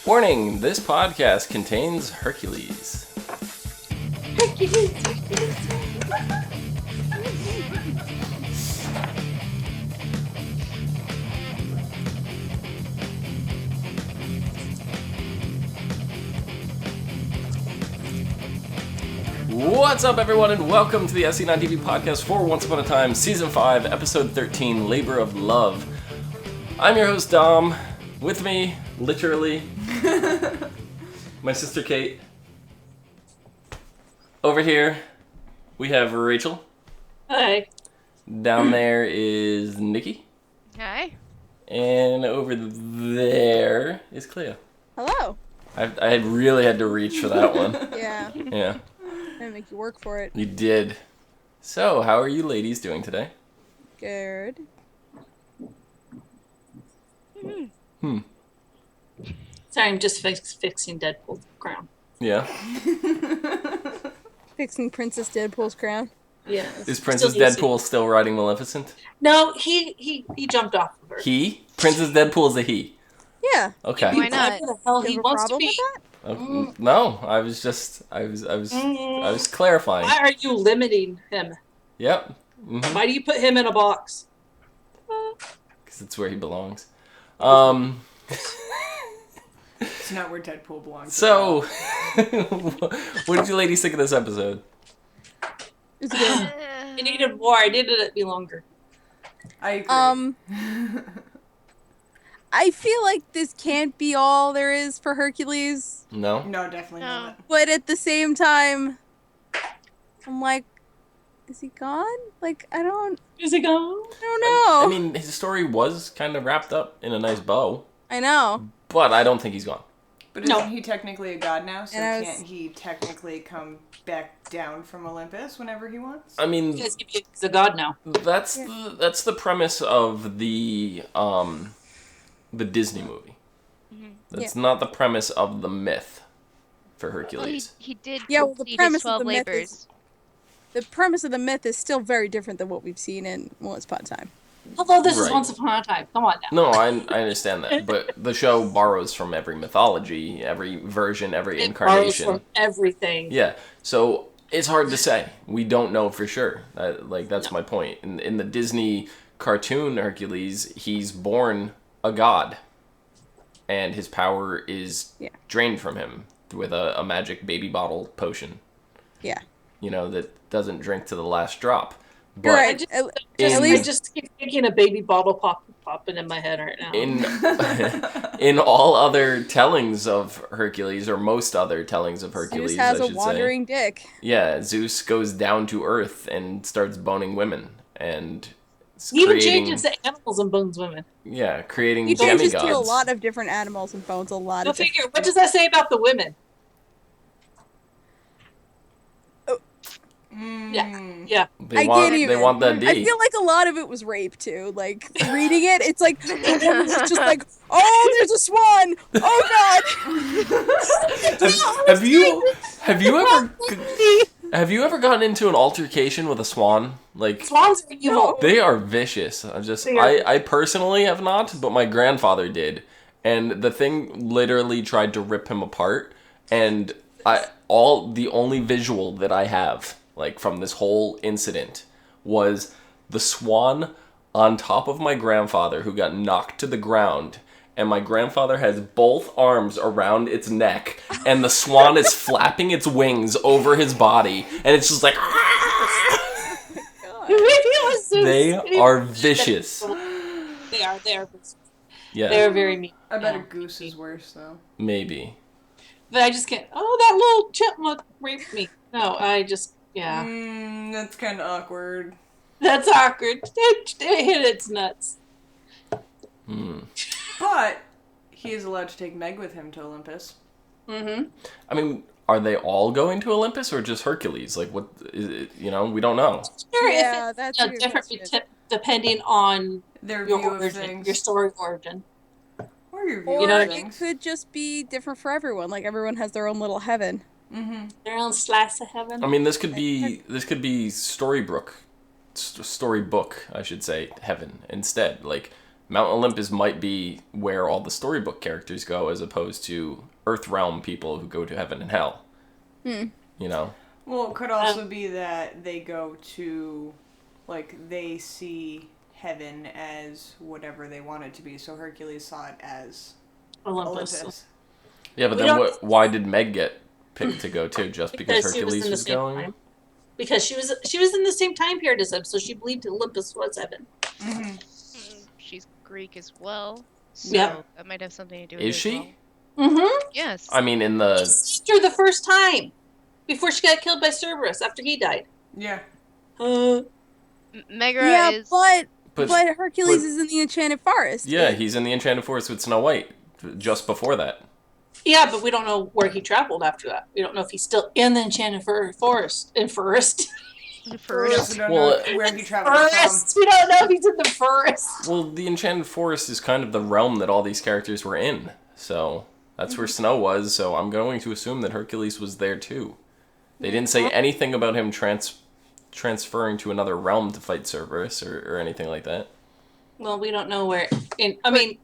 Warning, this podcast contains Hercules. What's up, everyone, and welcome to the SC9TV podcast for Once Upon a Time, Season 5, Episode 13, Labor of Love. I'm your host, Dom. With me, literally, my sister Kate. Over here, we have Rachel. Hi. Down there is Nikki. Hi. And over there is Clio. Hello. I really had to reach for that one. Yeah. Yeah. I'm gonna make you work for it. You did. So, how are you ladies doing today? Good. Sorry, I'm just fixing Deadpool's crown. Yeah. Fixing Princess Deadpool's crown. Yeah. Is Princess Deadpool still riding Maleficent? No, he jumped off of her. He? Princess Deadpool is a he. Yeah. Okay. Why not? What the hell You he have a wants to problem be? with that? No, I was clarifying. Why are you limiting him? Yep. Mm-hmm. Why do you put him in a box? Because it's where he belongs. It's not where Deadpool belongs. So, what did you ladies think of this episode? It's good. I needed more. I needed it to be longer. I agree. I feel like this can't be all there is for Hercules, No? No, definitely not. but at the same time, I'm like, is he gone? Like, I don't Is it gone? know. I mean, his story was kind of wrapped up in a nice bow, I know. but I don't think he's gone. But No. isn't he technically a god now? So And can't he technically come back down from Olympus whenever he wants? I mean, He's a god now. that's the premise of the Disney movie. That's not the premise of the myth for Well, Hercules. he did Yeah, well, the complete premise his 12 of the myth labors. is- The premise of the myth is still very different than what we've seen in Once Upon a Time. Although this is Right. Once Upon a Time. Come on now. No, I understand that, but the show borrows from every mythology, every version, every It borrows incarnation. from everything. Yeah, so it's hard to say. We don't know for sure. That's my point. In the Disney cartoon Hercules, he's born a god, and his power is drained from him with a magic baby bottle potion. Yeah. You know, that doesn't drink to the last drop. But You're right. in- I just keep thinking a baby bottle popping in my head right now. in all other tellings of Hercules, or most other tellings of Hercules, Zeus has I a should wandering dick. say. Yeah, Zeus goes down to earth and starts boning women and he even creating, changes the animals and bones women. yeah, creating He changes demigods. to a lot of different animals and bones. A lot Go of different. figure. What does that say about the women? Yeah. They I want, can't They even. want that D. I feel like a lot of it was rape too. Like reading it, it's like the woman's just like, "Oh, there's a swan! Oh God!" have you ever gotten into an altercation with a swan? Like, Swans are evil. they are vicious. I personally have not, but my grandfather did, and the thing literally tried to rip him apart. And the only visual that I have, like, from this whole incident was the swan on top of my grandfather, who got knocked to the ground, and my grandfather has both arms around its neck, and the swan is flapping its wings over his body, and it's just like, they are vicious. They are. Yeah, They're very mean. I bet a goose is worse, though. maybe. But I just can't. Oh, that little chipmunk raped me. No, I just, yeah. That's kind of awkward. That's awkward. It hit its nuts. But he is allowed to take Meg with him to Olympus. Mm-hmm. I mean, are they all going to Olympus or just Hercules? Like, what is it, we don't know. Sure, Yeah, if that's it's a good different question. depending on Their your view of origin, things. your story origin. Or your view Or You know of what I it things. could just be different for everyone. Like everyone has their own little heaven. Mm-hmm. Their own slice of heaven. I mean, this could be storybook, I should say, heaven instead. Like, Mount Olympus might be where all the storybook characters go, as opposed to Earthrealm people who go to heaven and hell. You know? Well, it could also be that they go to, like, they see heaven as whatever they want it to be. So Hercules saw it as Olympus. Yeah, but then why did Meg get picked to go too? Just because Hercules was going? Time. Because she was in the same time period as him, so she believed Olympus was heaven. Mm-hmm. She's Greek as well, so that might have something to do with it. Is she? Well. Mm-hmm. Yes. I mean, in the... She saved her the first time, before she got killed by Cerberus, after he died. Yeah. Megara is... But Hercules is in the Enchanted Forest. Yeah, he's in the Enchanted Forest with Snow White, just before that. Yeah, but we don't know where he traveled after that. We don't know if he's still in the Enchanted Forest. We don't know where he traveled from. We don't know if he's in the forest. Well, the Enchanted Forest is kind of the realm that all these characters were in. So, that's where Snow was, so I'm going to assume that Hercules was there too. They didn't say anything about him transferring to another realm to fight Cerberus or anything like that. Well, we don't know where.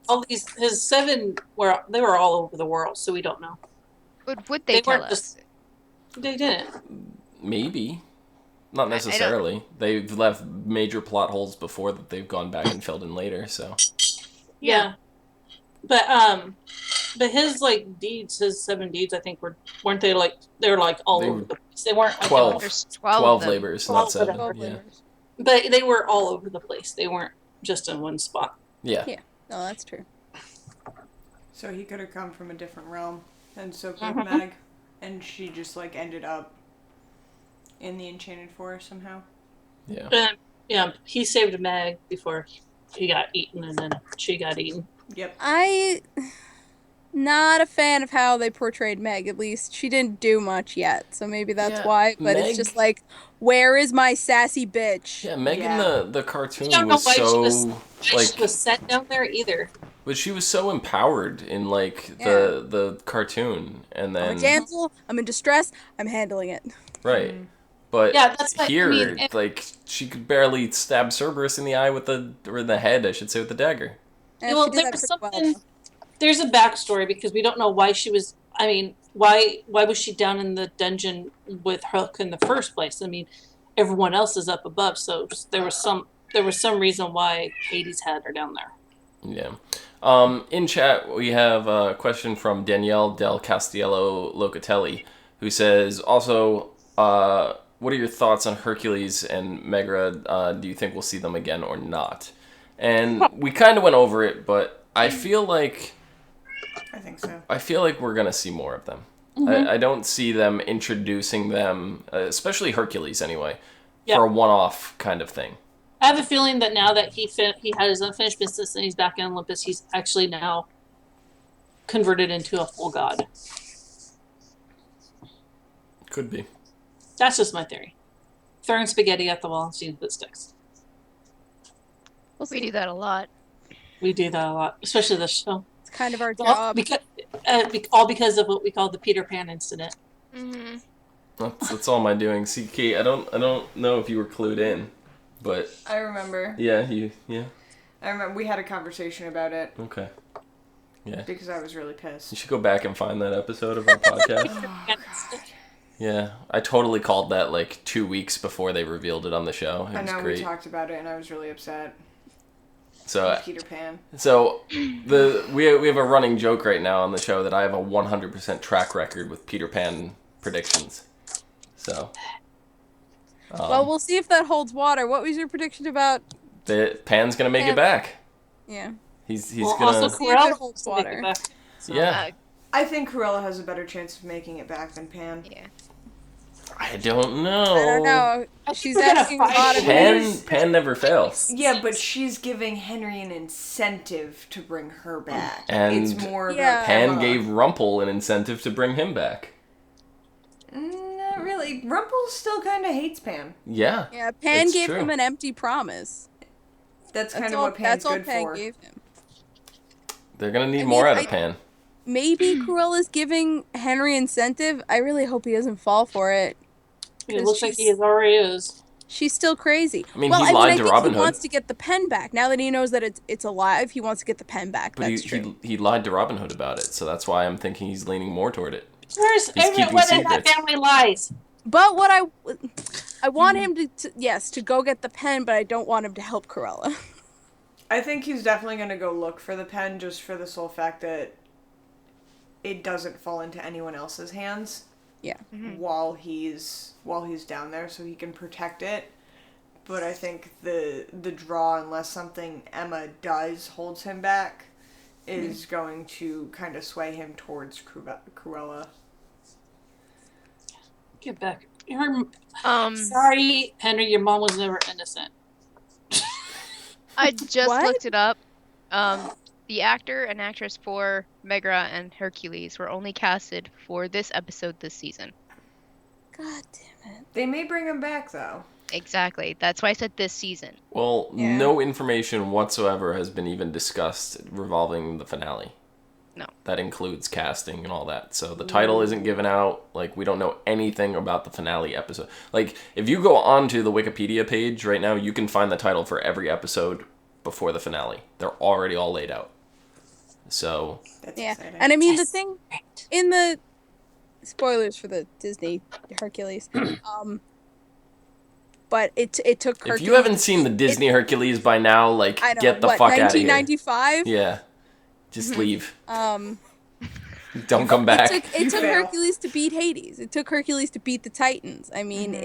All these his 7 they were all over the world, so we don't know. But would they tell weren't us? They didn't. Maybe. Not necessarily. They've left major plot holes before that they've gone back and filled in later, so. Yeah. But his deeds, his 7 deeds, I think weren't they they were all over the place. They weren't 12. There's 12 labors, not 7. 12 Yeah. labors. But they were all over the place. They weren't just in one spot. Yeah. Yeah. No, that's true. So he could have come from a different realm, and so could Meg, and she just ended up in the Enchanted Forest somehow. Yeah. He saved Meg before he got eaten, and then she got eaten. Yep. Not a fan of how they portrayed Meg. At least she didn't do much yet, so maybe that's why. But it's just where is my sassy bitch? Yeah, Meg in the cartoon I don't know was why so she was sent down there either. But she was so empowered in the cartoon, and then I'm a damsel. I'm in distress. I'm handling it. Right. But that's what here, she could barely stab Cerberus in the eye with the head, I should say, with the dagger. And Well, she did there that was pretty well, something. though. There's a backstory because we don't know why she was. Why was she down in the dungeon with Hook in the first place? Everyone else is up above, so there was some reason why Hades had her down there. Yeah. In chat, we have a question from Danielle Del Castiello Locatelli, who says, also, what are your thoughts on Hercules and Megara? Do you think we'll see them again or not? And we kind of went over it, but I feel like... I think so. I feel like we're going to see more of them. I don't see them introducing them, especially Hercules anyway, for a one-off kind of thing. I have a feeling that now that he had his unfinished business and he's back in Olympus, he's actually now converted into a full god. Could be. That's just my theory. Throwing spaghetti at the wall and seeing if it sticks. We do that a lot. We do that a lot, especially this show. It's kind of our job. All because of what we call the Peter Pan incident. Mm-hmm. That's all my doing. See, Kate, I don't know if you were clued in, but I remember. Yeah. I remember we had a conversation about it. Okay. Yeah. Because I was really pissed. You should go back and find that episode of our podcast. Oh, God. Yeah, I totally called that 2 weeks before they revealed it on the show. It was great. We talked about it, and I was really upset. So Peter Pan. So we have a running joke right now on the show that I have a 100% track record with Peter Pan predictions. So. Well, we'll see if that holds water. What was your prediction about? That Pan's gonna make it back. Yeah. He's well, gonna. Also, Cruella holds water. So. Yeah. I think Cruella has a better chance of making it back than Pan. Yeah. I don't know. I don't know. She's asking a lot of Pan never fails. Yeah, but she's giving Henry an incentive to bring her back. And it's more about Pan gave Rumple an incentive to bring him back. Not really. Rumple still kind of hates Pan. Yeah. Yeah, Pan gave him an empty promise. That's kind of what Pan's good for. That's all Pan gave him. They're gonna need more out of Pan. Maybe Cruella's giving Henry incentive. I really hope he doesn't fall for it. It looks like he already is. She's still crazy. I mean, well, he lied I to think Robin he Hood. wants to get the pen back. Now that he knows that it's alive, he wants to get the pen back. But That's true. he lied to Robin Hood about it, so that's why I'm thinking he's leaning more toward it. Where's He's keeping everyone in that secrets. family lies? But what I want him to go get the pen, but I don't want him to help Cruella. I think he's definitely going to go look for the pen just for the sole fact that it doesn't fall into anyone else's hands. Yeah. While he's down there, so he can protect it. But I think the draw, unless something Emma does holds him back, is going to kind of sway him towards Cruella. Get back. Um, Sorry, Henry, your mom was never innocent. I just What? looked it up. The actor and actress for Megra and Hercules were only casted for this episode this season. God damn it. They may bring him back, though. Exactly. That's why I said this season. Well, Yeah. no information whatsoever has been even discussed revolving the finale. No. That includes casting and all that. So the title isn't given out. Like, we don't know anything about the finale episode. Like, if you go onto the Wikipedia page right now, you can find the title for every episode before the finale. They're already all laid out. So, That's Yeah. exciting. And I mean, the thing in the spoilers for the Disney Hercules, but it took Hercules. if you haven't seen the Disney Hercules by now, like, I know, get the what, fuck out of here. 1995? Yeah. Just leave. Um, Don't come back. it took fail. Hercules to beat Hades. It took Hercules to beat the Titans. I mean,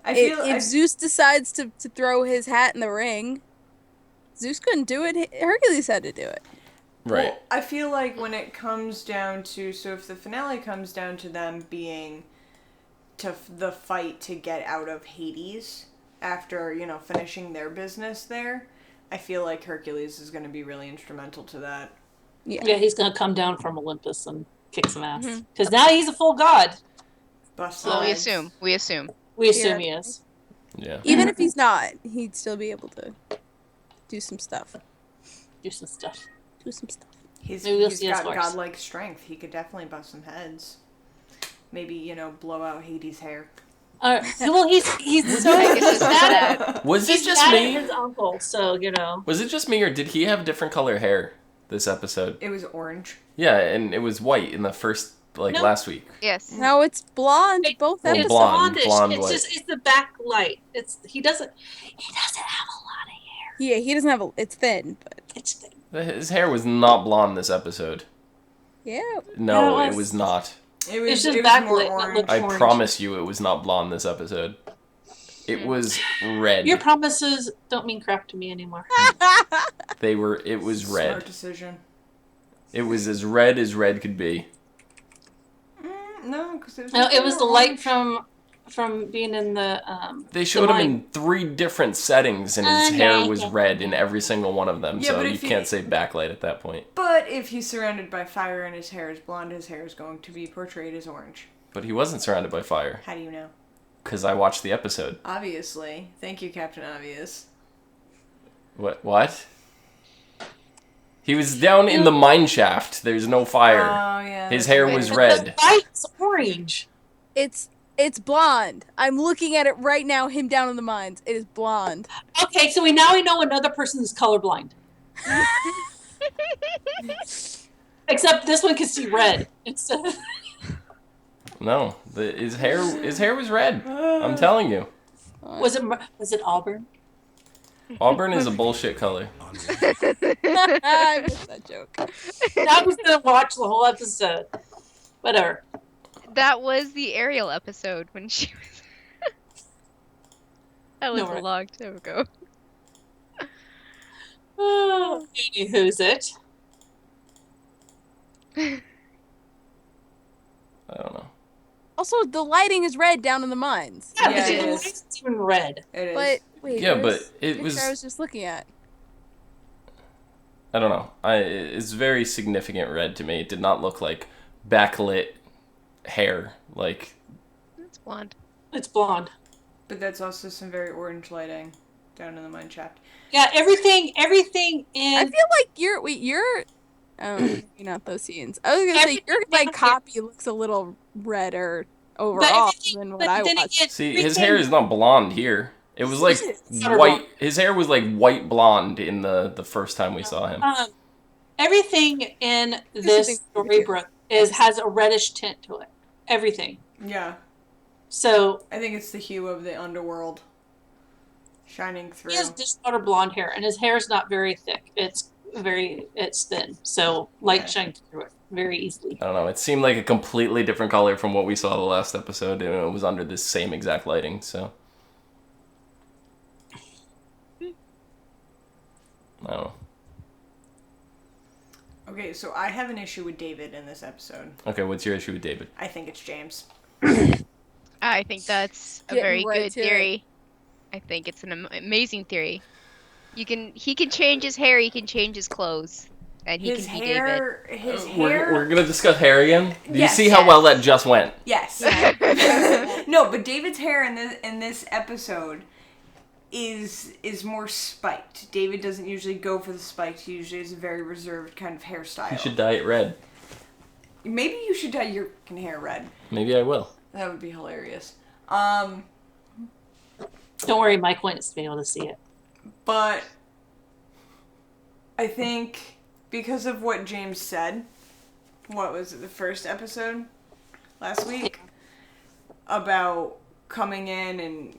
if Zeus decides to throw his hat in the ring, Zeus couldn't do it. Hercules had to do it. Right. Well, I feel like when it comes down to, so if the finale comes down to them being the fight to get out of Hades after, finishing their business there, I feel like Hercules is going to be really instrumental to that. Yeah, he's gonna come down from Olympus and kick some ass. Because now he's a full god. Bust Well, we heads. assume. We assume he is. Yeah. Even if he's not, he'd still be able to do some stuff. Do some stuff. He's Maybe we'll see his got horse. godlike strength. He could definitely bust some heads. Maybe, blow out Hades' hair. Well, he's so I guess it's mad sad. Was it he's just mad me? at his uncle, so Was it just me, or did he have different color hair this episode? It was orange. Yeah, and it was white in the first, No. last week. Yes. No, it's blonde. Both Well, It's episodes. blonde, blondish. white. It's the backlight. He doesn't have a lot of hair. Yeah, he doesn't have it's thin, but It's thin. His hair was not blonde this episode. yeah. No, No, it was not. It was, It's just it was more backlit, not orange. look- I Orange. promise you it was not blonde this episode. It was red. Your promises don't mean crap to me anymore. It was red. Smart decision. It was as red could be. No, because No, it was the light from being in the They showed him mine. in 3 different settings, and his hair Okay. was red in every single one of them, Yeah, so but you if you- can't say backlight at that point. But if he's surrounded by fire and his hair is blonde, his hair is going to be portrayed as orange. But he wasn't surrounded by fire, How do you know? because I watched the episode. Obviously. Thank you, Captain Obvious. What? He was down in the mine shaft. There's no fire. Oh, yeah. His that's hair right. was But red. the light's orange. It's blonde. I'm looking at it right now. Him down in the mines. It is blonde. Okay, so we know another person is colorblind. Except this one can see red. No, his hair was red. I'm telling you. Was it Auburn? Auburn is a bullshit color. I missed that joke. I was gonna watch the whole episode. Whatever. That was the Ariel episode when she was. That was No, a right. long time ago. Oh, who's it? I don't know. Also, the lighting is red down in the mines. Yeah, Yeah, because it the is. light's even red. It is. But wait, Yeah, where's but it the was. picture I was just looking at. I don't know. It's very significant red to me. It did not look like backlit hair. Like, It's blonde. It's blonde. But that's also some very orange lighting down in the mine shaft. Yeah, everything I in feel like you're maybe not those scenes. I was gonna say your Everything- copy looks a little redder overall than what I then watched. again, See, his hair is not blonde here. It was like Sort of white. His hair was like white blonde in the first time we saw him. Everything in this storybook has a reddish tint to it. Everything. Yeah. So I think it's the hue of the underworld shining through. he has dishwater blonde hair, and his hair is not very thick. It's thin, so light shines through it very easily. I don't know. It seemed like a completely different color from what we saw the last episode, and it was under this same exact lighting. So I don't know. Okay, so I have an issue with David in this episode. Okay, what's your issue with David? I think it's James. I think that's a Getting very right good to it. theory. I think it's an amazing theory. He can change his hair, he can change his clothes, and he His can be David. his hair. We're gonna discuss hair again. Do you Yes. see how well that just went? Yes. No, but David's hair in this episode is more spiked. David doesn't usually go for the spiked. He usually has a very reserved kind of hairstyle. You should dye it red. Maybe you should dye your hair red. Maybe I will. That would be hilarious. Don't worry, Mike wants to be able to see it. But I think because of what James said, what was it, the first episode last week, about coming in and,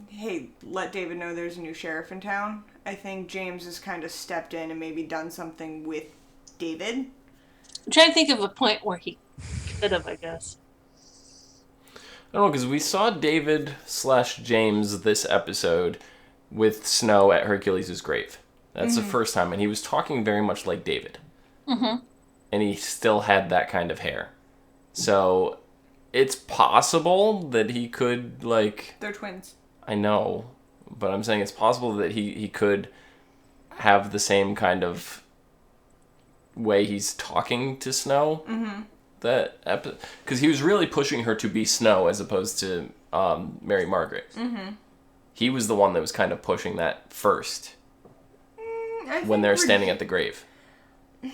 hey, let David know there's a new sheriff in town, I think James has kind of stepped in and maybe done something with David. I'm trying to think of a point where he could have, I guess. I don't know, because we saw David/James this episode with Snow at Hercules' grave. That's the first time, and he was talking very much like David. Mm-hmm. And he still had that kind of hair. So it's possible that he could, They're twins. I know, but I'm saying it's possible that he could have the same kind of way he's talking to Snow. Mm-hmm. Because he was really pushing her to be Snow as opposed to Mary Margaret. Mm-hmm. He was the one that was kind of pushing that first when they're standing at the grave.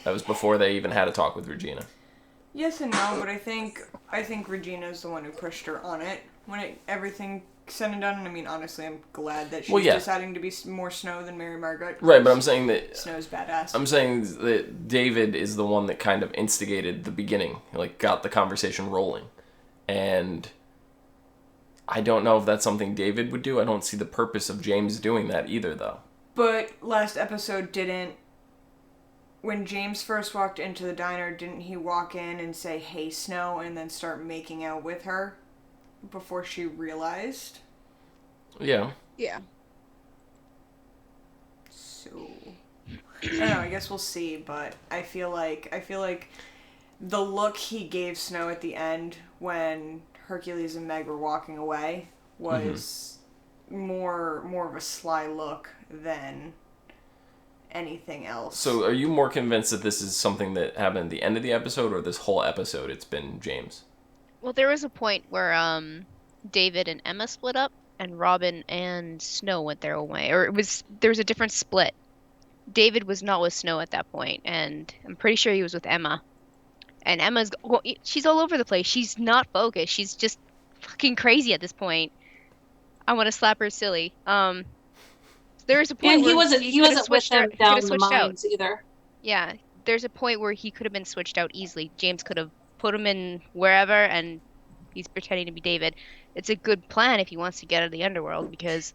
That was before they even had a talk with Regina. Yes and no, but I think Regina's the one who pushed her on it when everything said and done. And I mean, honestly, I'm glad that she's deciding to be more Snow than Mary Margaret. Right, but I'm saying that Snow's badass. I'm saying that David is the one that kind of instigated the beginning, got the conversation rolling. And I don't know if that's something David would do. I don't see the purpose of James doing that either, though. But last episode when James first walked into the diner, didn't he walk in and say, "Hey, Snow," and then start making out with her before she realized? Yeah. Yeah. So, I don't know, I guess we'll see, but I feel like the look he gave Snow at the end when Hercules and Meg were walking away was more of a sly look than anything else. So are you more convinced that this is something that happened at the end of the episode, or this whole episode it's been James? Well, there was a point where David and Emma split up, and Robin and Snow went their own way. Or there was a different split. David was not with Snow at that point, and I'm pretty sure he was with Emma. And she's all over the place. She's not focused. She's just fucking crazy at this point. I want to slap her silly. There was a point And where he wasn't with them down the mines either. Yeah, there's a point where he could have been switched out easily. James could have put him in wherever, and he's pretending to be David. It's a good plan if he wants to get out of the underworld, because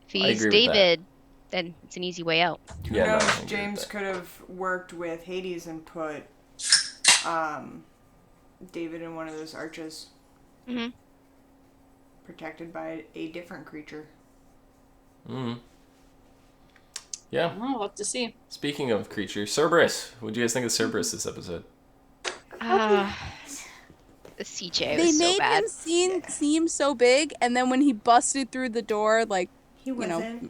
if he's David, then it's an easy way out. Who knows? James could have worked with Hades and put David in one of those arches. Mm-hmm. Protected by a different creature. Mm-hmm. Yeah. We'll have to see. Speaking of creatures, Cerberus. What do you guys think of Cerberus this episode? The CJ They was so made bad. him seem so big, and then when he busted through the door,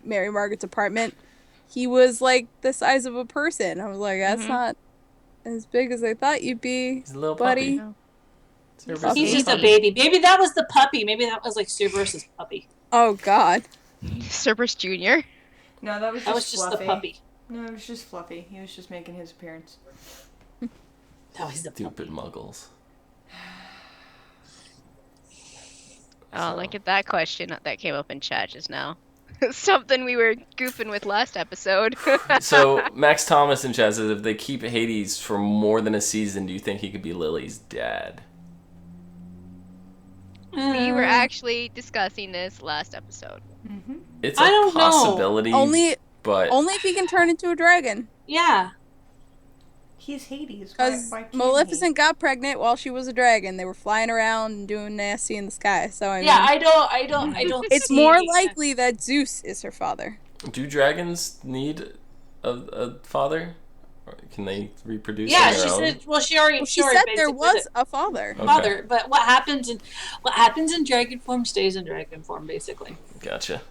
Mary Margaret's apartment, he was like the size of a person. I was like, that's not as big as I thought you'd be, He's a little buddy. puppy. He's just a baby. Maybe that was the puppy. Maybe that was like Cerberus's puppy. Oh God. Cerberus Jr.? No, that was just the puppy. No, it was just Fluffy. He was just making his appearance. That was the Stupid puppy. muggles. Oh, look at that question that came up in chat just now. Something we were goofing with last episode. So Max Thomas in chat says, if they keep Hades for more than a season, do you think he could be Lily's dad? We were actually discussing this last episode. Mm-hmm. It's I a don't know. possibility, Only but if he can turn into a dragon. Yeah. He's Hades. Because Why can't Maleficent got pregnant while she was a dragon. They were flying around and doing nasty in the sky. So I mean, Yeah, I don't it's see- more likely that Zeus is her father. do dragons need a father? Or can they reproduce Yeah, on their she own? said. Well, she already. She said there was a father. Okay. father, but what happens in dragon form stays in dragon form, basically. Gotcha.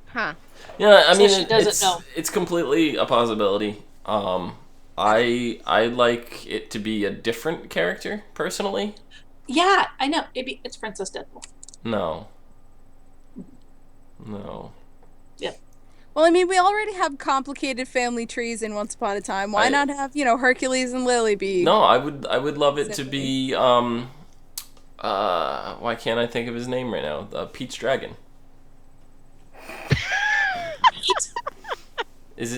Huh. Yeah, I So mean, she doesn't know. it's completely a possibility. I like it to be a different character, personally. Yeah, I know. It's Princess Deadpool. No. Yep. Well, I mean, we already have complicated family trees in Once Upon a Time. Why not have, Hercules and Lily be? No, I would love it to be why can't I think of his name right now? Pete's Dragon. Is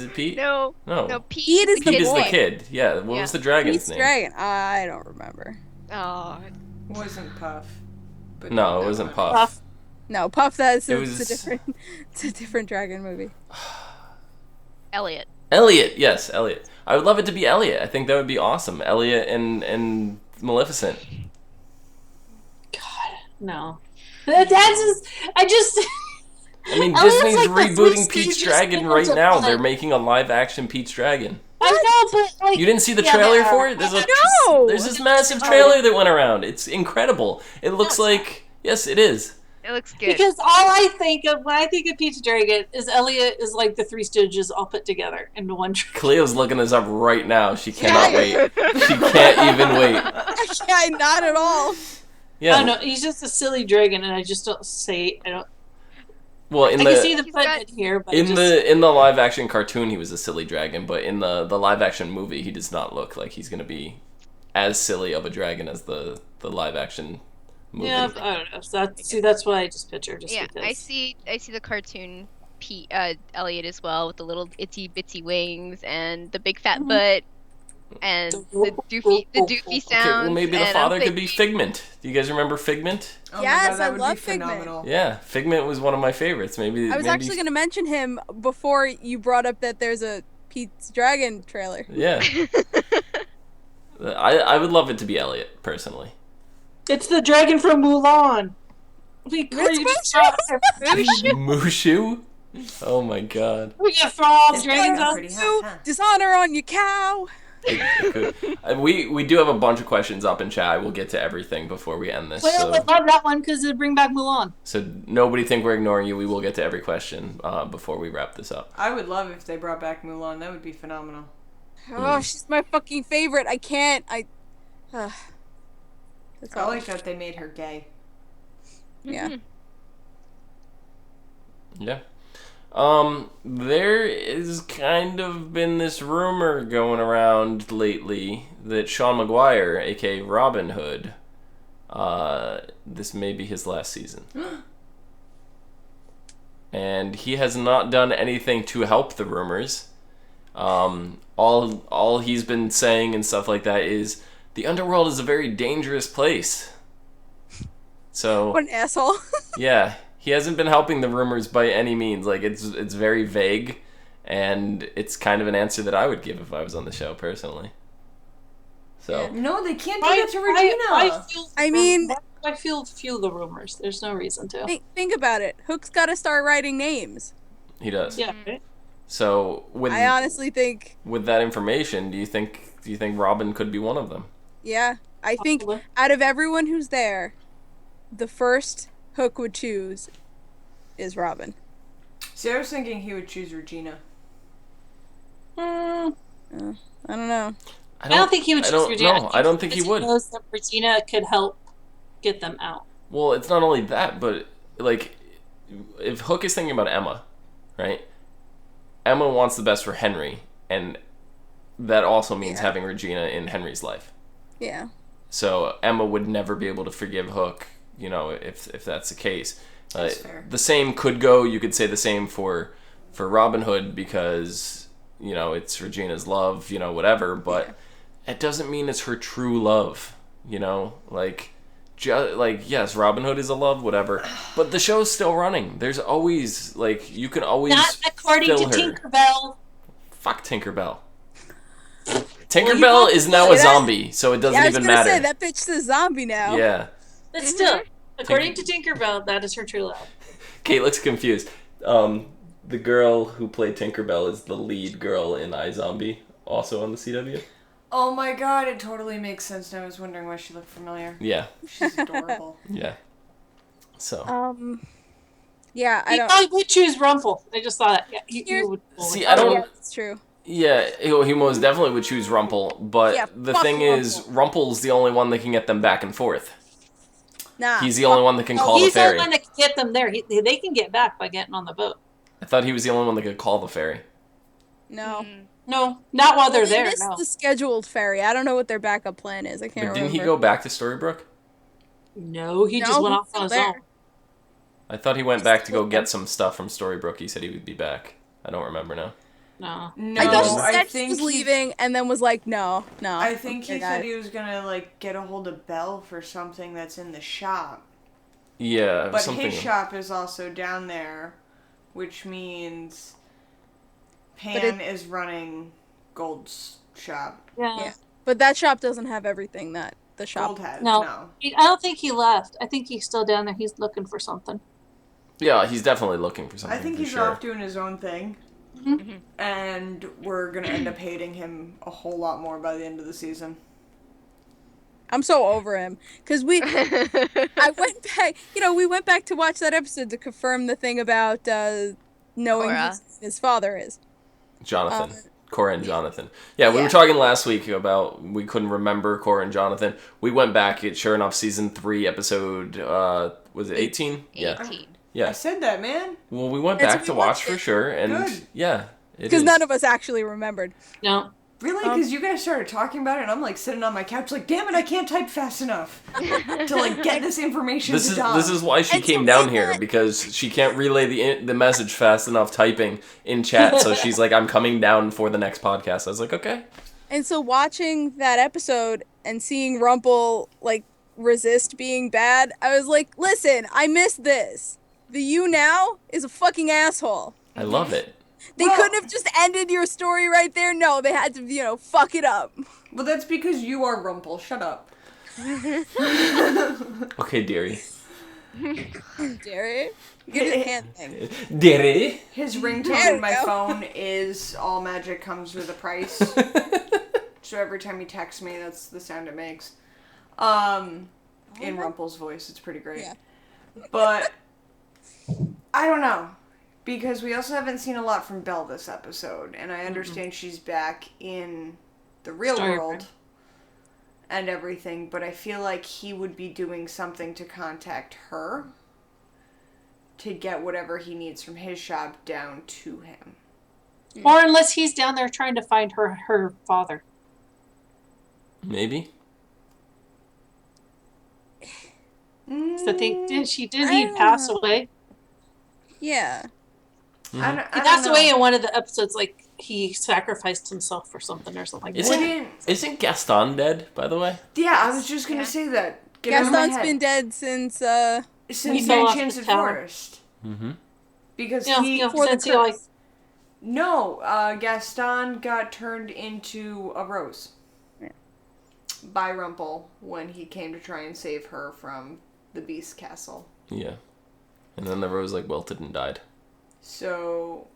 it Pete? No. No. No, Pete, Pete is Pete the is the boy. kid. Yeah. What was the dragon's Pete's name? dragon. I don't remember. Oh. Wasn't Puff. But No, it that wasn't one. Puff. No, Puff. It's It a was- different. It's a different dragon movie. Elliot. Elliot, yes, Elliot. I would love it to be Elliot. I think that would be awesome. Elliot and Maleficent. God, no. That's just. I mean, Elliot's Disney's like the rebooting three Pete's stages Dragon of right now. fun. They're making a live-action Pete's Dragon. I know, but like. You didn't see the yeah, trailer but- for it? There's No! this massive trailer that went around. It's incredible. It looks like... Yes, it is. It looks good. Because all I think of when I think of Pete's Dragon is Elliot is like the Three Stooges all put together into one dragon. Cleo's looking this up right now. She cannot wait. She can't even wait. Yeah, not at all. Yeah. I don't know. He's just a silly dragon, and I just don't say. I don't. Well, in I can see the the put it here, but in just, the live action cartoon, he was a silly dragon, but in the live action movie, he does not look like he's gonna be as silly of a dragon as the live action movie. yeah, I don't know. So that's what I just picture. Just Yeah, because. I see the cartoon Elliot as well with the little itsy bitsy wings and the big fat butt and the doofy sounds. Okay, well maybe the and I'm father could be thinking- Figment. Do you guys remember Figment? Oh my Yes, God, that I would love be Figment. phenomenal. Yeah, Figment was one of my favorites. Maybe I was actually going to mention him before you brought up that there's a Pete's Dragon trailer. Yeah. I would love it to be Elliot, personally. It's the dragon from Mulan. We It's Mushu? Oh my god. We can throw all It's dragons out. pretty hot, huh? Dishonor on your cow. It could. We do have a bunch of questions up in chat. We'll get to everything before we end this. Well, I So, love that one because it bring back Mulan. so nobody think we're ignoring you. We will get to every question before we wrap this up. I would love if they brought back Mulan. That would be phenomenal. Oh, she's my fucking favorite. I can't. That's I all. like that they made her gay. Yeah. Yeah. There is kind of been this rumor going around lately that Sean Maguire, aka Robin Hood, this may be his last season. And he has not done anything to help the rumors. All he's been saying and stuff like that is the underworld is a very dangerous place. So What an asshole. yeah, he hasn't been helping the rumors by any means. Like it's very vague, and it's kind of an answer that I would give if I was on the show personally. So No, they can't do that to Regina. I feel the rumors. There's no reason to. Think about it. Hook's got to start writing names. he does. Yeah. Right? So I honestly think, with that information, do you think Robin could be one of them? yeah. I think Possibly. out of everyone who's there, the first Hook would choose is Robin. See, I was thinking he would choose Regina. I don't know. I don't think he would choose Regina. No, I don't think he because would. knows that Regina could help get them out. Well, it's not only that, but like, if Hook is thinking about Emma, right? Emma wants the best for Henry, and that also means having Regina in Henry's life. Yeah. So Emma would never be able to forgive Hook if that's the case. That's fair. The same could go. You could say the same for Robin Hood because it's Regina's love, whatever. But it doesn't mean it's her true love. Yes, Robin Hood is a love, whatever. But the show's still running. There's always you can always not according fill to her. Tinkerbell. Fuck Tinkerbell. Tinkerbell is now a zombie, so it doesn't even matter. I was gonna say that bitch's a zombie now. Yeah. But still, according to Tinkerbell, that is her true love. Kate looks confused. The girl who played Tinkerbell is the lead girl in iZombie, also on the CW. Oh my god, it totally makes sense now. I was wondering why she looked familiar. Yeah. She's adorable. Yeah. So. Yeah, I He don't. probably would choose Rumple. I just thought that. You would. See, I don't. Yeah, that's true. Yeah, he most definitely would choose Rumple, but the fuck thing is, Rumple's the only one that can get them back and forth. Nah. He's the only one that can call the He's the ferry. one that can get them there. They can get back by getting on the boat. I thought he was the only one that could call the ferry. No. No, not while they're They there. missed No. the scheduled ferry. I don't know what their backup plan is. I can't But remember. didn't he go back to Storybrooke? No, he No, just went he's off still on his there. own. I thought he went back to go get some stuff from Storybrooke. He said he would be back. I don't remember now. No. No, I thought he I said he think was leaving and then was like, no. I think he Okay, said guys. he was gonna get a hold of Belle for something that's in the shop. Yeah, But something. his shop is also down there, which means But Pan is running Gold's shop. Yeah. But that shop doesn't have everything that the shop. Gold has, No. no. I don't think he left. I think he's still down there. He's looking for something. Yeah, he's definitely looking for something. I think for he's sure. off doing his own thing. Mm-hmm. And we're gonna end up hating him a whole lot more by the end of the season. I'm so over him because I went back. We went back to watch that episode to confirm the thing about knowing Cora. who his father is. Jonathan. Cora and Jonathan. Yeah, we yeah. were talking last week about we couldn't remember Cora and Jonathan. We went back. It's sure enough season 3 episode, was it 18? 18. Yeah. I Yeah. said that, man. Well, we went That's back what to we watch watched for it. sure. And Good. yeah, it Because is. none of us actually remembered. No. Really? Because you guys started talking about it, and I'm sitting on my couch, damn it, I can't type fast enough to get this information. This to is Dom. this is why she And came so down in here that- because she can't relay the message fast enough typing in chat. So she's like, I'm coming down for the next podcast. I was like, okay. And so watching that episode and seeing Rumple resist being bad, I was like, listen, I missed this. The you now is a fucking asshole. I love it. They couldn't have just ended your story right there. No, they had to, fuck it up. Well, that's because you are Rumple. Shut up. Okay, dearie. Jerry, get his hand thing. Dearie. His ringtone There in my we go. phone is all magic comes with a price. So every time he texts me, that's the sound it makes. In Rumple's voice, it's pretty great. Yeah. But I don't know. Because we also haven't seen a lot from Belle this episode, and I understand she's back in the real Story world time. and everything, but I feel like he would be doing something to contact her to get whatever he needs from his shop down to him. Or unless he's down there trying to find her father. Maybe. So I think didn't he don't pass know. away? Yeah. I He don't passed know. away in one of the episodes, he sacrificed himself for something or something like that. Isn't Gaston dead, by the way? Yeah, I was just gonna say that. Get out of my Gaston's head. been dead since Since He fell off Enchanted the tower. Forest. Mm-hmm. Because for the since he like curse. No, Gaston got turned into a rose. Yeah. By Rumple when he came to try and save her from the Beast Castle. Yeah. And then the rose wilted and died. So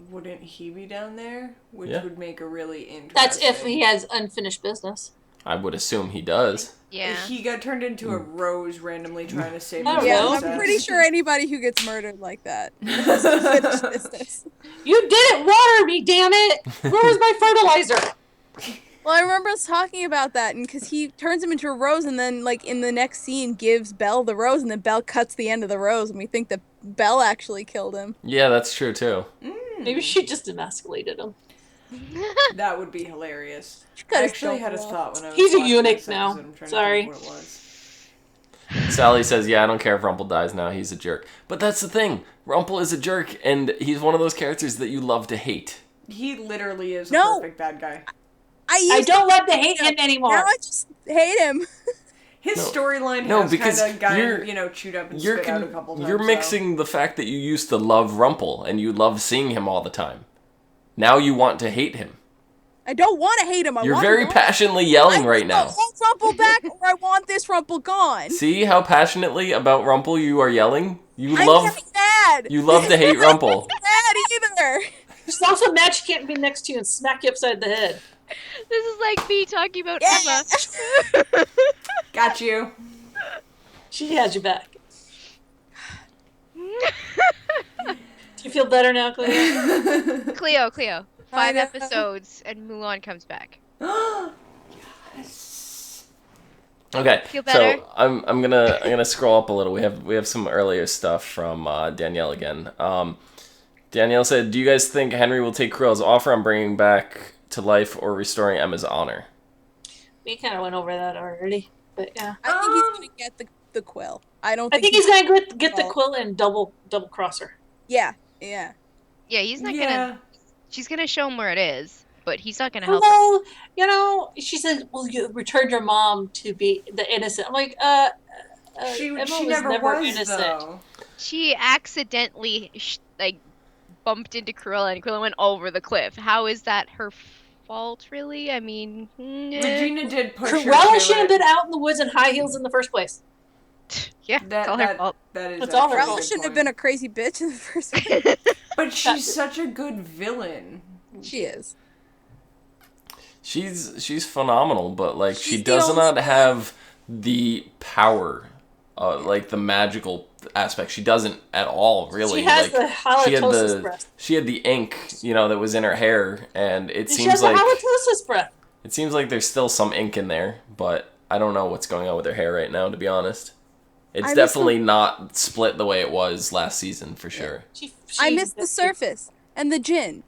wouldn't he be down there? Which Yeah. would make a really interesting. that's if he has unfinished business. I would assume he does. Yeah. He got turned into a rose randomly trying to save I his don't Yeah, know. princess. I'm pretty sure anybody who gets murdered like that has unfinished business. You didn't water me, damn it! Where was my fertilizer? Well, I remember us talking about that, and because he turns him into a rose, and then in the next scene gives Belle the rose, and then Belle cuts the end of the rose, and we think that Belle actually killed him. Yeah, that's true too. Maybe she just emasculated him. That would be hilarious. She I could've actually still had a lost. thought when I was He's a watching eunuch this now. episode. I'm trying Sorry. to think what it was. Sally says, yeah, I don't care if Rumple dies now. He's a jerk. But that's the thing. Rumple is a jerk, and he's one of those characters that you love to hate. He literally is a No. perfect bad guy. I don't love to hate him anymore. Now I just hate him. His storyline No, has because kind of gotten, you're- chewed up and spit out a couple times. You're mixing the fact that you used to love Rumple, and you love seeing him all the time. Now you want to hate him. I don't want to hate him. You're very passionately yelling right now. I want Rumple back, or I want this Rumple gone. See how passionately about Rumple you are yelling? I'm getting mad. You love to hate Rumple. Mad either. She's also mad she can't be next to you and smack you upside the head. This is like me talking about Yeah. Emma. Got you. She has your back. Do you feel better now, Cleo? Cleo. I 5 know. episodes and Mulan comes back. Yes. Okay, Feel better? so I'm gonna scroll up a little. We have some earlier stuff from Danielle again. Danielle said, "Do you guys think Henry will take Cruel's offer on bringing back to life or restoring Emma's honor?" We kind of went over that already, but yeah. I think he's gonna get the quill. I don't. I think he's gonna get the quill and double cross her. Yeah. Yeah, he's not Yeah. gonna. She's gonna show him where it is, but he's not gonna help her. Although, she said, "Well, you returned your mom to be the innocent." I'm like, She Emma never was innocent. though. She accidentally bumped into Cruella, and Cruella went over the cliff. How is that her fault, really? I mean, Regina did push her Cruella to should have it. been out in the woods in high heels in the first place. yeah, it's all her fault. That is It's all her actually a fault. good shouldn't have point. been a crazy bitch in the first place. But she's such a good villain. She is. She's phenomenal, but like she She's the does only not one. have the power, like the magical aspect. She doesn't at all, really. She has like, the halitosis breath. she had the ink, that was in her hair, and it She has seems like the halitosis breath. it seems like there's still some ink in there, but I don't know what's going on with her hair right now, to be honest. It's I miss definitely not split the way it was last season, for sure. I miss the surface and the gin.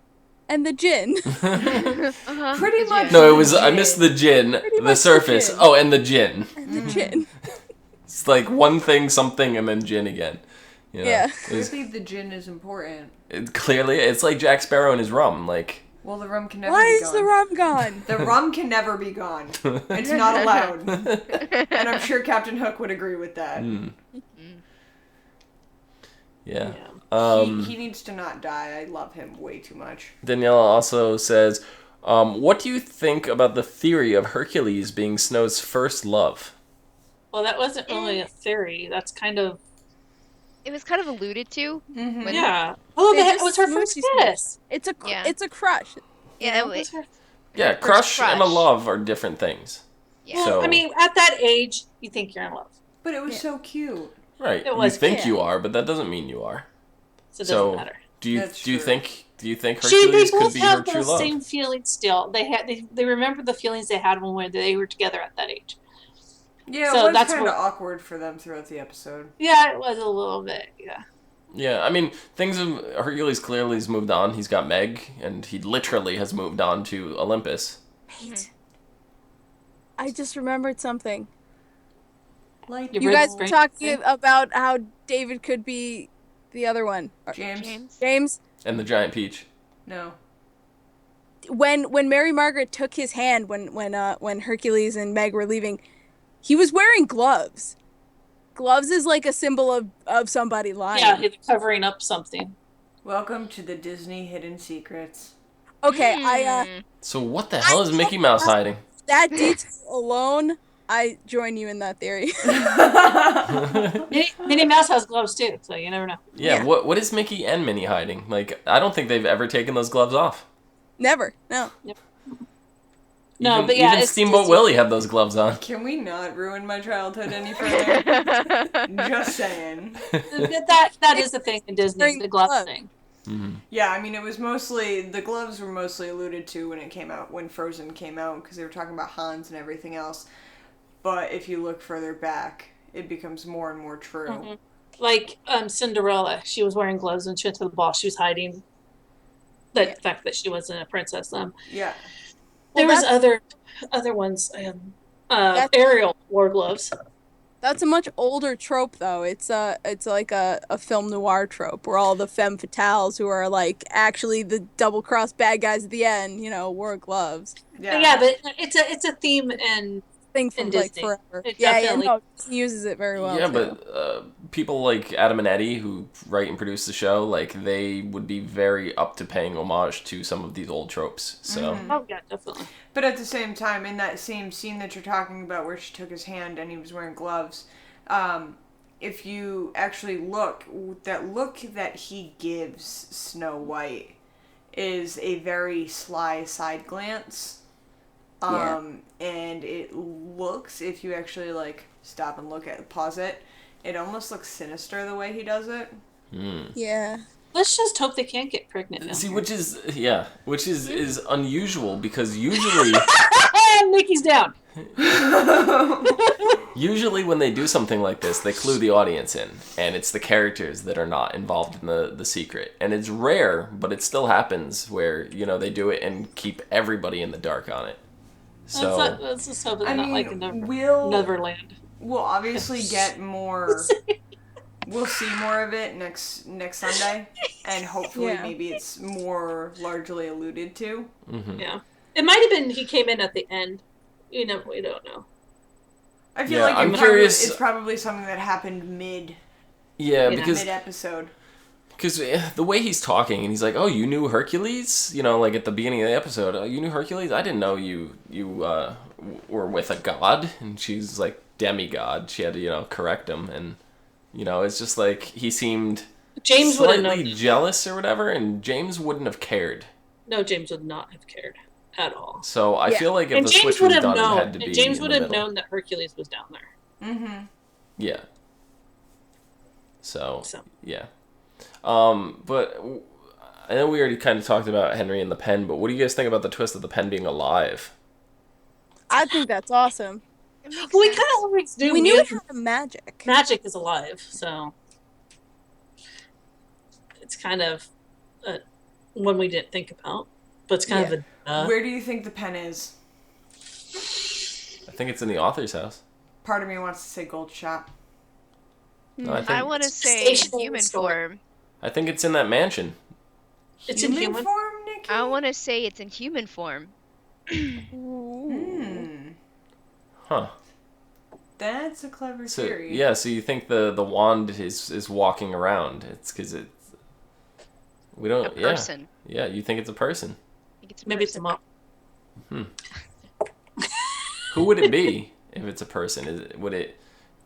And the gin. Uh-huh. Pretty much. No, it was I missed the gin, the much the surface. gin. Oh, and the gin. And the gin. It's like one thing, something, and then gin again. Yeah. I think the gin is important. Clearly, it's like Jack Sparrow and his rum. Like, Well, the rum can never Why be is gone. the rum gone? The rum can never be gone. It's not allowed. And I'm sure Captain Hook would agree with that. yeah. He needs to not die. I love him way too much. Daniela also says, what do you think about the theory of Hercules being Snow's first love? Well, that wasn't really a theory. That's kind of It was kind of alluded to. Mm-hmm. When- yeah. Oh, They that just was her smoochy first smooch. kiss. It's a Yeah. it's a crush. Yeah, That it was was, her. Yeah, First crush and a crush. love are different things. yeah. Well, So- I mean, at that age, you think you're in love, But it was so cute. Right. It was you think cute. you are, but that doesn't mean you are. so it doesn't matter. Do you That's do you true. think They Hercules could both be her have true those love? same feelings still. They remember the feelings they had when they were together at that age. Yeah, So it was that's kind of what- awkward for them throughout the episode. Yeah, it was a little bit. Yeah. Yeah, I mean, Hercules clearly has moved on. He's got Meg, and he literally has moved on to Olympus. Wait. I just remembered something. Like You You read guys were Spring talking Thing? about how David could be the other one. James. James. And the giant peach. No. When Mary Margaret took his hand when Hercules and Meg were leaving, he was wearing gloves. Gloves is like a symbol of somebody lying. Yeah, he's covering up something. Welcome to the Disney Hidden Secrets. Okay, So what the hell is Mickey Mouse hiding? that detail alone, I join you in that theory. Minnie Mouse has gloves too, so you never know. Yeah, Yeah. what is Mickey and Minnie hiding? Like, I don't think they've ever taken those gloves off. Never. No. No, Even, but yeah, even it's Steamboat Disney. Willie had those gloves on. Can we not ruin my childhood any further? Just saying. That is the thing in Disney, Wearing the glove gloves. thing. Yeah, I mean, it was mostly, the gloves were mostly alluded to when it came out, when Frozen came out, because they were talking about Hans and everything else. But if you look further back, it becomes more and more true. Mhm. Like Cinderella, she was wearing gloves when she went to the ball. She was hiding. The fact that she wasn't a princess. Yeah. There was other ones. Ariel wore gloves. That's a much older trope, though. It's like a film noir trope where all the femme fatales who are like actually the double cross bad guys at the end, wore gloves. Yeah, but it's a theme and thing from like Disney. forever. It Yeah, definitely- no, Disney uses it very well. Yeah, too. but people like Adam and Eddie, who write and produce the show, like they would be very up to paying homage to some of these old tropes. So. Oh yeah, definitely. But at the same time, in that same scene that you're talking about where she took his hand and he was wearing gloves, if you actually look that he gives Snow White is a very sly side glance. And it looks, if you actually like stop and pause it, it almost looks sinister the way he does it. Yeah. Let's just hope they can't get pregnant now. See, which is unusual because usually Mickey's down. usually when they do something like this, they clue the audience in, and it's the characters that are not involved in the secret. And it's rare, but it still happens where, they do it and keep everybody in the dark on it. So Let's just hope it's not like Neverland. We'll obviously get more. We'll see more of it next Sunday, and hopefully maybe it's more largely alluded to. Mm-hmm. Yeah, it might have been he came in at the end. We don't know. I feel like I'm curious. It's probably something that happened mid episode. Because the way he's talking, and he's like, "Oh, you knew Hercules?" Like at the beginning of the episode, "Oh, you knew Hercules? I didn't know you were with a god." And she's like, demigod. She had to, correct him, and it's just like he seemed James slightly jealous or whatever, and James wouldn't have cared. No, James would not have cared at all. So I feel like if and the James switch was done, known, it had to be. James in would the have middle. known that Hercules was down there. Mm-hmm. Yeah. So yeah. But I know we already kind of talked about Henry and the pen, but what do you guys think about the twist of the pen being alive? I think that's awesome. Well, we kind of always knew. We knew it had magic. Magic is alive, so it's kind of one we didn't think about, but it's kind of a. Where do you think the pen is? I think it's in the author's house. Part of me wants to say gold shop. No, I want to say Stationary human store. form. I think it's in that mansion. It's in human form, Nikki? I want to say it's in human form. Huh. That's a clever theory. Yeah, so you think the wand is walking around. It's because it's... We don't... A person. Yeah, you think it's a person. I think it's a Maybe it's a person. mom. Who would it be if it's a person? Would it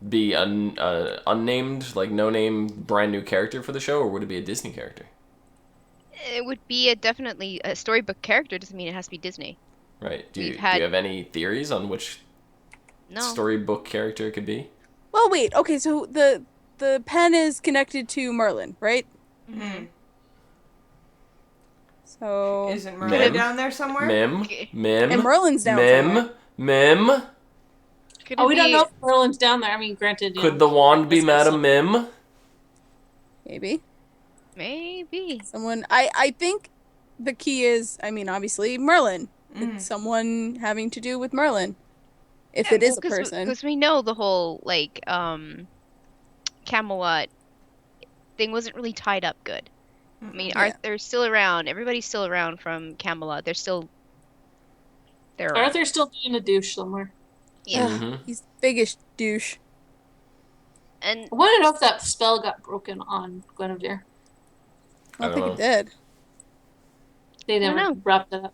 be an unnamed, like no-name, brand new character for the show, or would it be a Disney character? It would be definitely a storybook character. Doesn't mean it has to be Disney. Right. Do you have any theories on which storybook character it could be? Well, wait. Okay, so the pen is connected to Merlin, right? Mm-hmm. So Isn't Merlin down there somewhere? Mim. And Merlin's down somewhere. Mim. We don't know if Merlin's down there. I mean, granted. Could the wand be Madame Mim? Maybe. Maybe. Someone. I think the key is, obviously Merlin. It's someone having to do with Merlin. If it is a person. Because we know the whole, Camelot thing wasn't really tied up good. I mean, Arthur's still around. Everybody's still around from Camelot. They're still there. Arthur's still being a douche somewhere. Yeah. Mm-hmm. He's the biggest douche. And I want to know if that spell got broken on Guinevere. I don't think it did. They never wrapped it up.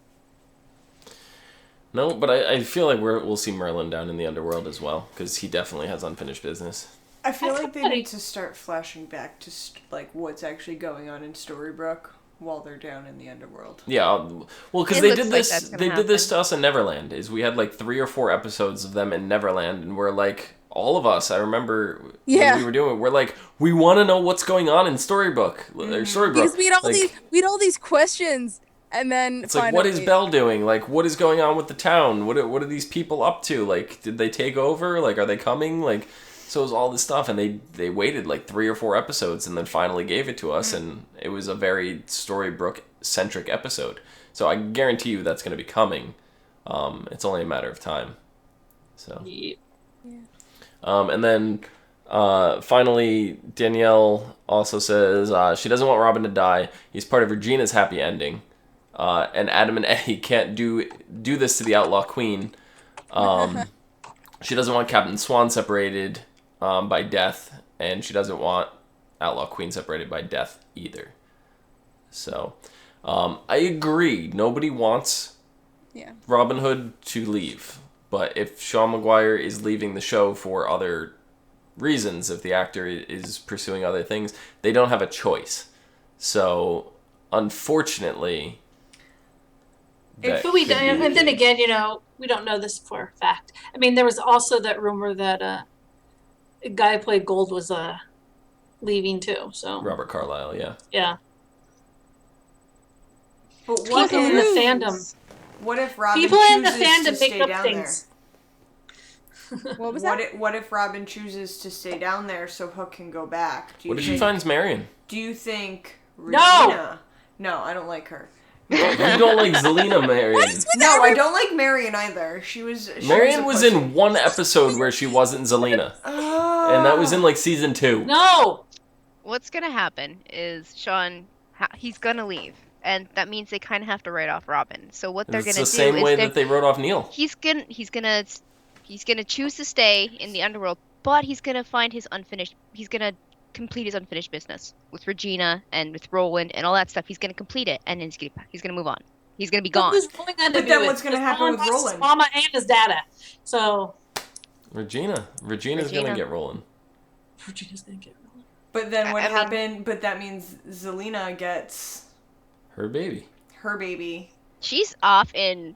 No, but I feel like we'll see Merlin down in the underworld as well, because he definitely has unfinished business. I feel like they need to start flashing back to what's actually going on in Storybrooke while they're down in the underworld. Yeah, well, because they did this. They did this to us in Neverland. Is we had 3 or 4 episodes of them in Neverland, and we're all of us. I remember when we were doing it. We're we want to know what's going on in Storybrooke or Storybrooke. Because we had all these questions. And then it's what is Belle doing? What is going on with the town? What are these people up to? Did they take over? Are they coming? So it was all this stuff, and they waited 3 or 4 episodes, and then finally gave it to us, and it was a very Storybrooke centric episode. So I guarantee you that's going to be coming. It's only a matter of time. So. Yeah. And then finally, Danielle also says she doesn't want Robin to die. He's part of Regina's happy ending. And Adam and Eddie can't do this to the Outlaw Queen. She doesn't want Captain Swan separated by death, and she doesn't want Outlaw Queen separated by death either. So, I agree. Nobody wants Robin Hood to leave. But if Sean Maguire is leaving the show for other reasons, if the actor is pursuing other things, they don't have a choice. So, unfortunately... But and then again, we don't know this for a fact. I mean, there was also that rumor that a guy who played Gold was leaving too. So Robert Carlyle, yeah. Yeah. But what in the fandom? What if Robin people in the chooses fandom to make stay up down things? there? What was that? What if Robin chooses to stay down there so Hook can go back? What if she finds Marion? Do you think Regina? No, I don't like her. You don't like Zelina Marion. No, I don't like Marion either. Marion was in one episode where she wasn't Zelina. And that was in like season 2. No! What's going to happen is Sean, he's going to leave. And that means they kind of have to write off Robin. So what they're going to do is... It's the same way that they wrote off Neil. He's gonna choose to stay in the underworld, but he's going to find his unfinished... He's going to complete his unfinished business with Regina and with Roland and all that stuff. He's going to complete it, and then he's going to move on. He's going to be gone. But then what's going to happen with Roland? His mama and his dada. So... Regina's going to get Roland. Regina's going to get Roland. But then what happened? But that means Zelina gets... Her baby. She's off in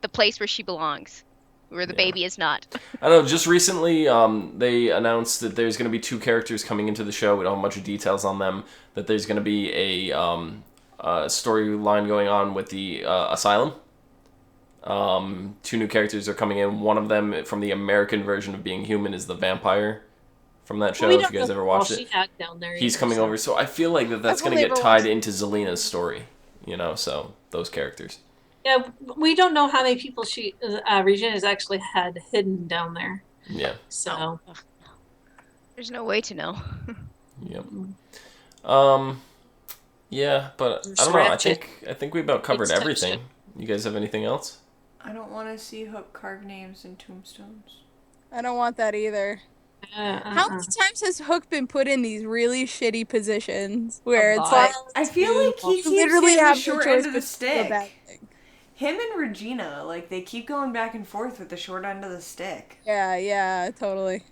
the place where she belongs, where the baby is not. I know, just recently they announced that there's going to be 2 characters coming into the show. We don't have much of details on them. That there's going to be a storyline going on with the Asylum. 2 new characters are coming in. One of them, from the American version of Being Human, is the vampire from that show, if you guys ever watched it. He's coming over, so I feel like that's going to get tied into Zelina's story, so those characters. Yeah, we don't know how many people Regina's actually had hidden down there. Yeah. So. There's no way to know. Yep. Yeah, but I don't know, I think we about covered everything. You guys have anything else? I don't want to see Hook carve names in tombstones. I don't want that either. How many times has Hook been put in these really shitty positions where it's like I feel like he keeps literally getting have the short end of the stick. Him and Regina, like, they keep going back and forth with the short end of the stick. Yeah, totally.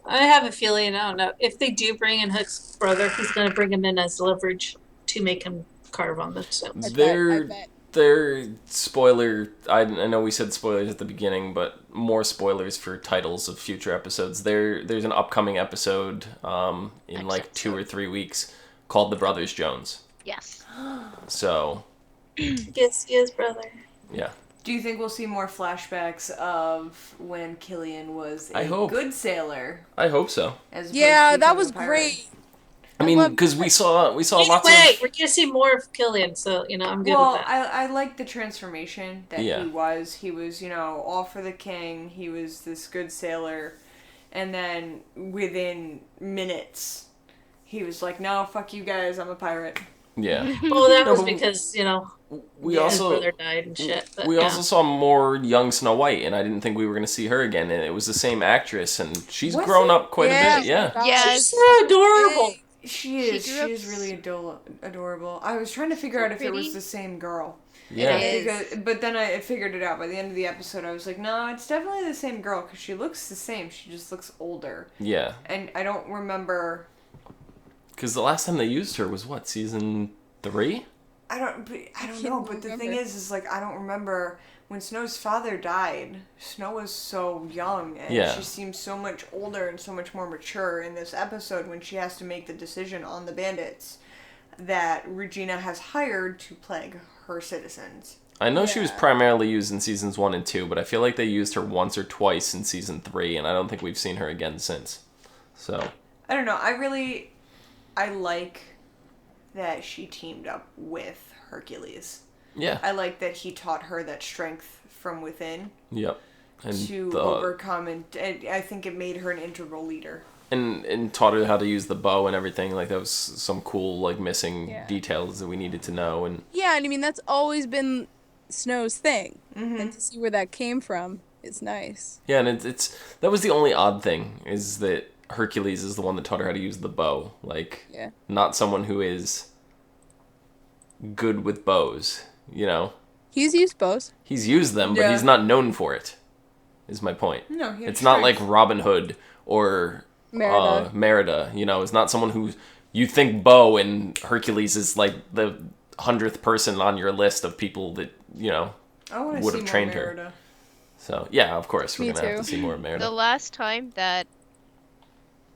I have a feeling, I don't know, if they do bring in Hook's brother, he's going to bring him in as leverage to make him carve on the stones. They're spoiler. I know we said spoilers at the beginning, but more spoilers for titles of future episodes. There's an upcoming episode in like 2 or 3 weeks called The Brothers Jones. Yes. So. Yes, he is brother. Yeah. Do you think we'll see more flashbacks of when Killian was a good sailor? I hope so. That was great. I mean, because we saw lots of... We're gonna see more of Killian, so I'm good with that. I like the transformation that he was. He was, all for the king. He was this good sailor, and then within minutes, he was like, "No, fuck you guys, I'm a pirate." Yeah. Well, that was because his brother died and shit. But, we also saw more young Snow White, and I didn't think we were going to see her again. And it was the same actress, and she's grown up quite a bit. Yeah. She's so adorable. She is really adorable. I was trying to figure out if it was the same girl. Yeah. But then I figured it out. By the end of the episode, I was like, no, it's definitely the same girl, because she looks the same. She just looks older. Yeah. And I don't remember... Because the last time they used her was, what, season 3? I don't know, but the thing is like, I don't remember... When Snow's father died, Snow was so young, and she seems so much older and so much more mature in this episode when she has to make the decision on the bandits that Regina has hired to plague her citizens. I know she was primarily used in seasons 1 and 2, but I feel like they used her once or twice in season 3, and I don't think we've seen her again since. So I don't know. I like that she teamed up with Hercules. Yeah. I like that he taught her that strength from within. Yep. And to overcome, and I think it made her an integral leader. And taught her how to use the bow and everything. Like, that was some cool, like, missing details that we needed to know. And yeah, and I mean, that's always been Snow's thing. And to see where that came from is nice. Yeah, and it's that was the only odd thing, is that Hercules is the one that taught her how to use the bow. Like, not someone who is good with bows, you know? He's used bows. He's used them, but he's not known for it, is my point. No, it's not like Robin Hood or Merida. You know, it's not someone who you think bow and Hercules is like the 100th person on your list of people that, you know, would have trained her. So, yeah, of course, we're going to have to see more of Merida. The last time that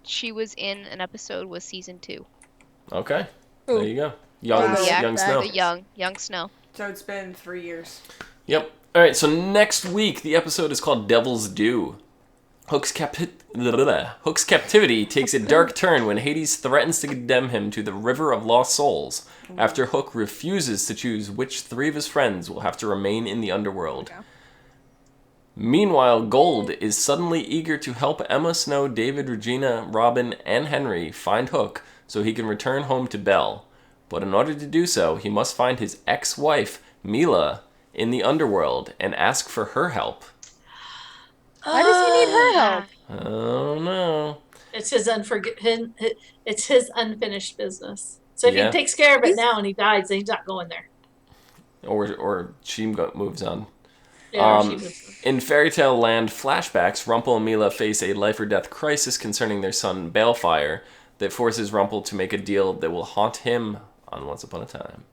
she was in an episode was season 2. Okay. There you go. Young Snow. Young Snow. So it's been 3 years. Yep. All right, so next week, the episode is called Devil's Due. Hook's captivity takes a dark turn when Hades threatens to condemn him to the River of Lost Souls after Hook refuses to choose which 3 of his friends will have to remain in the underworld. Okay. Meanwhile, Gold is suddenly eager to help Emma, Snow, David, Regina, Robin, and Henry find Hook so he can return home to Belle. But in order to do so, he must find his ex-wife, Mila, in the underworld and ask for her help. Why does he need her help? I don't know. It's his it's his unfinished business. So if he takes care of it now and he dies, then he's not going there. Or she moves on. Yeah, she moves on. In Fairy Tale Land flashbacks, Rumple and Mila face a life or death crisis concerning their son Balefire that forces Rumple to make a deal that will haunt him on Once Upon a Time.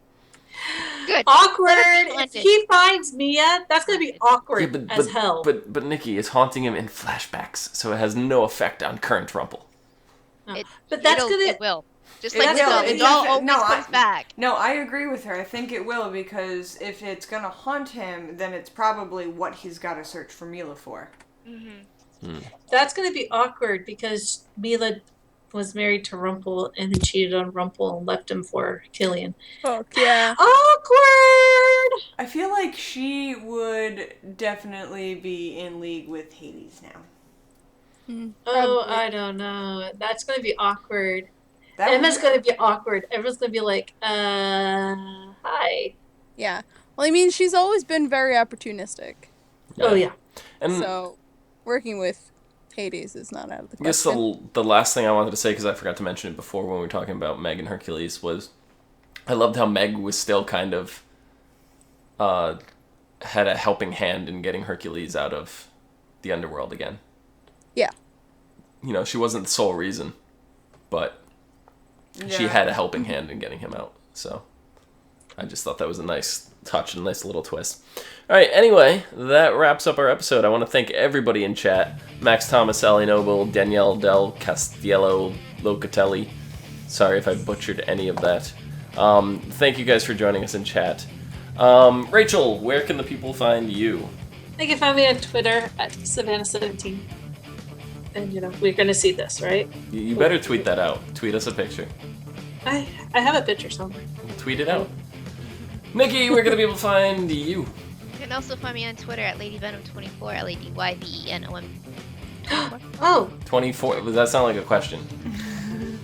Good. Awkward. If he finds Mia, that's going to be awkward as hell. But Nikki is haunting him in flashbacks, so it has no effect on current Rumple. But that's going to... It will. Just like it all always comes back. No, I agree with her. I think it will, because if it's going to haunt him, then it's probably what he's got to search for Mila for. That's going to be awkward, because Mila was married to Rumple and then cheated on Rumple and left him for Killian. Fuck yeah. Awkward! I feel like she would definitely be in league with Hades now. I don't know. That's going to be awkward. Emma's going to be awkward. Everyone's going to be like, hi. Yeah. Well, I mean, she's always been very opportunistic. Oh, yeah. And so, working with Hades is not out of the question. I guess the last thing I wanted to say, because I forgot to mention it before when we were talking about Meg and Hercules, was I loved how Meg was still kind of had a helping hand in getting Hercules out of the underworld again. Yeah. You know, she wasn't the sole reason, but she had a helping hand in getting him out. So I just thought that was a nice touch, a nice little twist. All right, anyway, that wraps up our episode. I want to thank everybody in chat. Max Thomas, Sally Noble, Danielle Del Castiello Locatelli. Sorry if I butchered any of that. Thank you guys for joining us in chat. Rachel, where can the people find you? They can find me on Twitter at Savannah17. And, you know, we're going to see this, right? You better tweet that out. Tweet us a picture. I have a picture somewhere. Tweet it out. Nikki, where can the people find you? You can also find me on Twitter at LadyVenom24, LadyYVenom. Oh. 24. Does that sound like a question?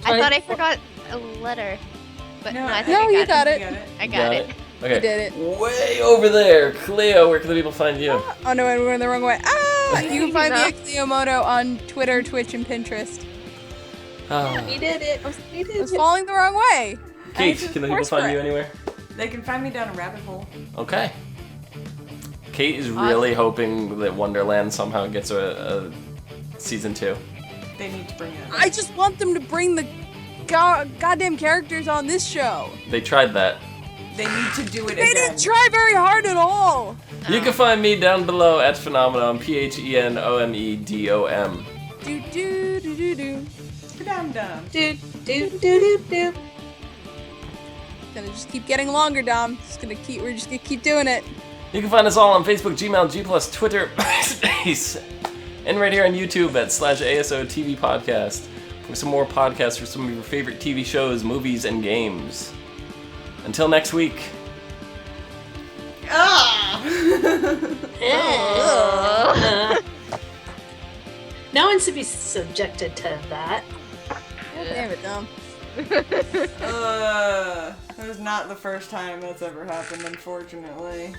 I thought I forgot a letter. But no, I think you got it. I got it. Okay. You did it. Way over there. Clio, where can the people find you? Oh no, we're going the wrong way. You can find me at Clio Moto on Twitter, Twitch, and Pinterest. We did it. We did I was falling the wrong way. Kate, can the people find you anywhere? They can find me down a rabbit hole. Okay. Kate is really hoping that Wonderland somehow gets a season 2. They need to bring it. I just want them to bring the goddamn characters on this show. They tried that. They need to do it They again. didn't try very hard at all. You can find me down below at Phenomenon, PHENOMEDOM. Do do do do do. Dum dum. Do do do do do. Gonna just keep getting longer, Dom. We're just gonna keep doing it. You can find us all on Facebook, Gmail, G+, Twitter, MySpace, and right here on YouTube at /ASOTV Podcast for some more podcasts for some of your favorite TV shows, movies, and games. Until next week. No one should be subjected to that. Damn it, dumb. That was not the first time that's ever happened, unfortunately.